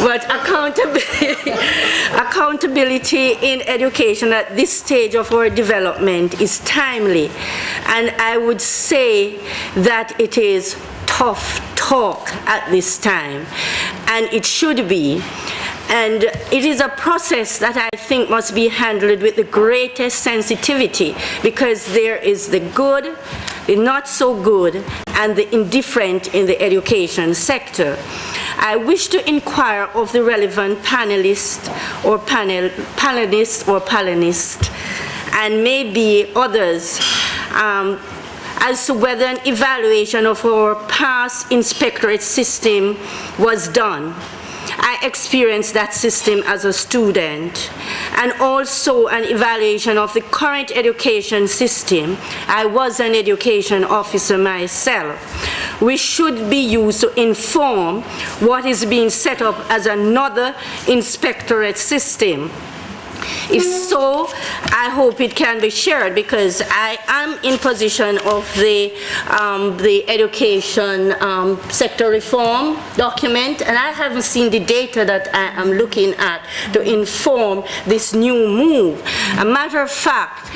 But accountability in education at this stage of our development is timely. And I would say that it is tough talk at this time. And it should be. And it is a process that I think must be handled with the greatest sensitivity, because there is the good, the not so good, and the indifferent in the education sector. I wish to inquire of the relevant panelist, and maybe others, as to whether an evaluation of our past inspectorate system was done. I experienced that system as a student, and also an evaluation of the current education system. I was an education officer myself, which should be used to inform what is being set up as another inspectorate system. If so, I hope it can be shared, because I am in position of the education sector reform document, and I haven't seen the data that I am looking at to inform this new move. A matter of fact,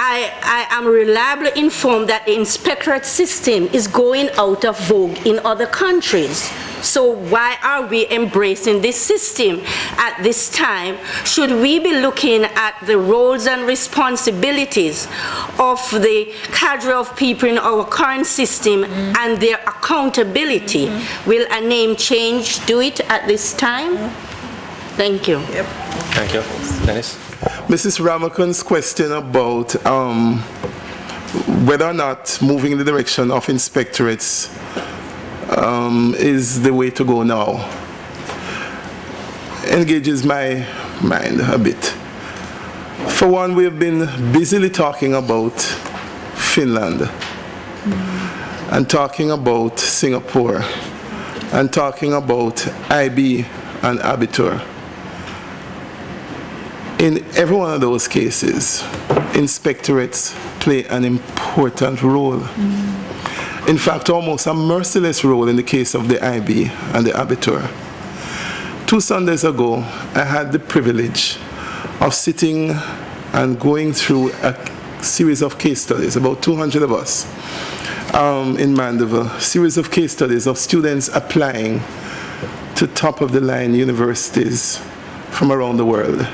I am reliably informed that the inspectorate system is going out of vogue in other countries. So why are we embracing this system at this time? Should we be looking at the roles and responsibilities of the cadre of people in our current system and their accountability? Will a name change do it at this time? Thank you. Yep. Thank you. Dennis? Mrs. Ramakan's question about whether or not moving in the direction of inspectorates is the way to go now engages my mind a bit. For one, we have been busily talking about Finland and talking about Singapore and talking about IB and Abitur. In every one of those cases, inspectorates play an important role. In fact, almost a merciless role in the case of the IB and the Abitur. 2 Sundays ago, I had the privilege of sitting and going through a series of case studies, about 200 of us in Mandeville, series of case studies of students applying to top-of-the-line universities from around the world.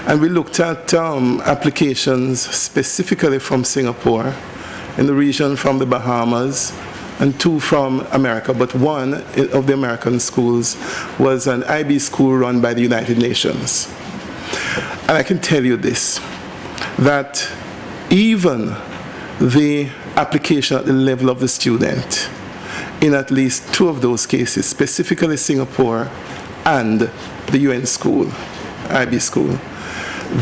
And we looked at applications specifically from Singapore, in the region from the Bahamas, and 2 from America, but 1 of the American schools was an IB school run by the United Nations. And I can tell you this, that even the application at the level of the student, in at least 2 of those cases, specifically Singapore and the UN school, IB school,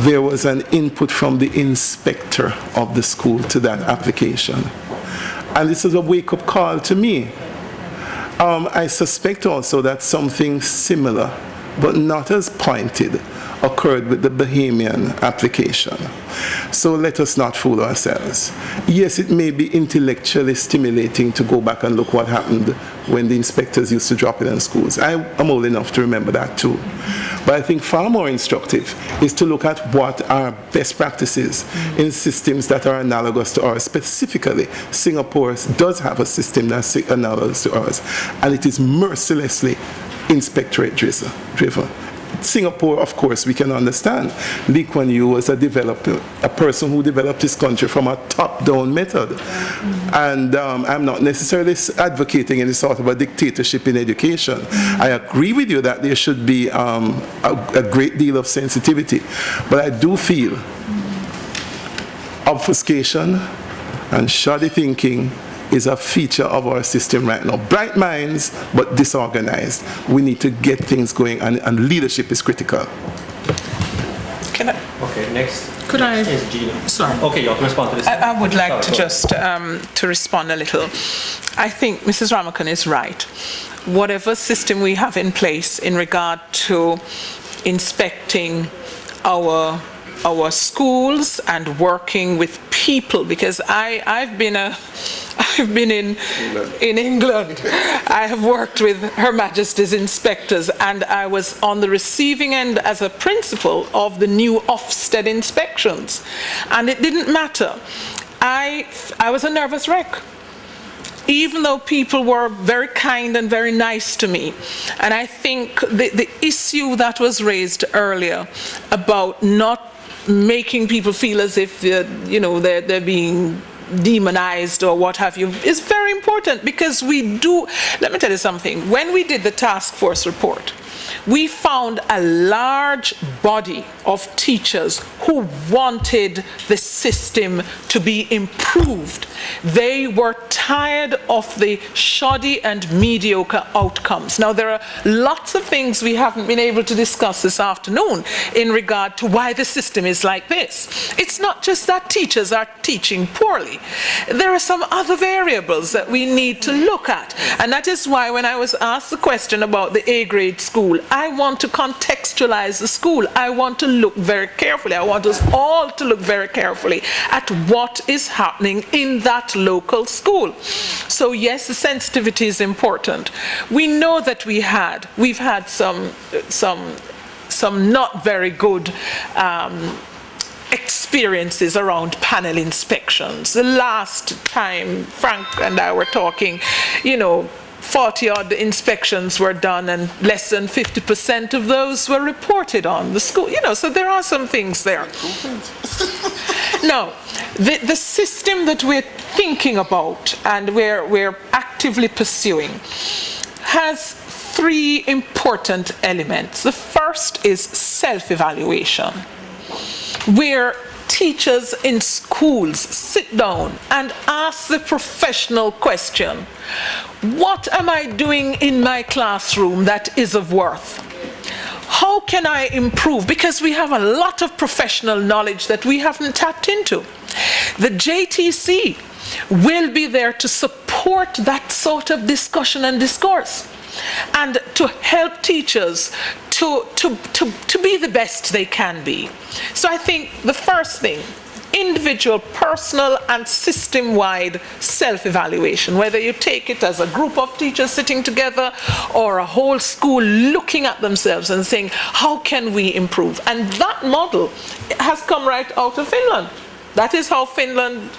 there was an input from the inspector of the school to that application. And this is a wake-up call to me. I suspect also that something similar, but not as pointed, occurred with the Bahamian application. So let us not fool ourselves. Yes, it may be intellectually stimulating to go back and look what happened when the inspectors used to drop it in schools. I am old enough to remember that too. But I think far more instructive is to look at what are best practices in systems that are analogous to ours. Specifically, Singapore does have a system that's analogous to ours, and it is mercilessly inspectorate driven. Singapore, of course, we can understand. Lee Kuan Yew was a developer, a person who developed this country from a top-down method. And I'm not necessarily advocating any sort of a dictatorship in education. I agree with you that there should be a great deal of sensitivity. But I do feel obfuscation and shoddy thinking is a feature of our system right now. Bright minds, but disorganized. We need to get things going, and leadership is critical. Can I? Okay, next. Could next I? Is Gina. Sorry. Okay, you can respond to this. I would like to just to respond a little. I think Mrs. Ramakan is right. Whatever system we have in place in regard to inspecting our our schools and working with people, because I've been in England. I have worked with Her Majesty's inspectors, and I was on the receiving end as a principal of the new Ofsted inspections. And it didn't matter. I was a nervous wreck, even though people were very kind and very nice to me. And I think the issue that was raised earlier about not making people feel as if they're being demonized or what have you is very important, because we do. Let me tell you something. When we did the task force report, we found a large body of teachers who wanted the system to be improved. They were tired of the shoddy and mediocre outcomes. Now, there are lots of things we haven't been able to discuss this afternoon in regard to why the system is like this. It's not just that teachers are teaching poorly. There are some other variables that we need to look at. And that is why when I was asked the question about the A-grade school, I want to contextualize the school. I want to look very carefully. I want us all to look very carefully at what is happening in that local school. So yes, the sensitivity is important. We know that we've had some not very good experiences around panel inspections. The last time Frank and I were talking, 40-odd inspections were done, and less than 50% of those were reported on the school. So there are some things there. Now, the system that we're thinking about and we're actively pursuing has three important elements. The first is self-evaluation, where teachers in schools sit down and ask the professional question: what am I doing in my classroom that is of worth? How can I improve? Because we have a lot of professional knowledge that we haven't tapped into. The JTC will be there to support that sort of discussion and discourse, and to help teachers to be the best they can be. So I think the first thing, individual, personal, and system-wide self-evaluation, whether you take it as a group of teachers sitting together or a whole school looking at themselves and saying, how can we improve? And that model has come right out of Finland. That is how Finland,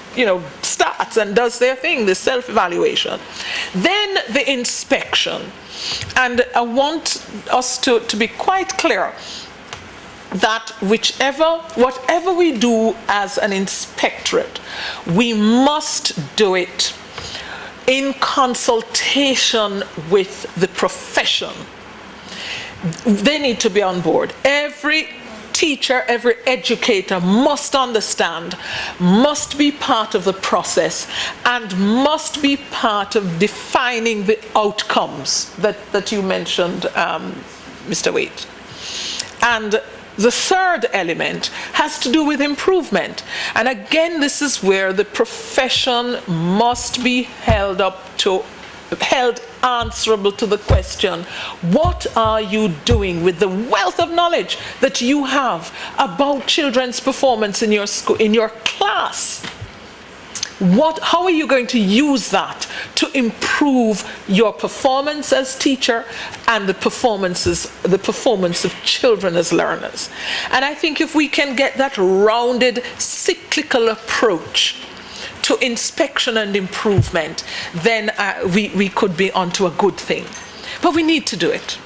starts and does their thing, the self-evaluation. Then the inspection. And I want us to be quite clear that whatever we do as an inspectorate, we must do it in consultation with the profession. They need to be on board. Every teacher, every educator must understand, must be part of the process, and must be part of defining the outcomes that you mentioned, Mr. Waite. And the third element has to do with improvement. And again, this is where the profession must be held answerable to the question: what are you doing with the wealth of knowledge that you have about children's performance in your school, in your class? How are you going to use that to improve your performance as teacher and the performance of children as learners? And I think if we can get that rounded, cyclical approach to inspection and improvement, then we could be onto a good thing. But we need to do it.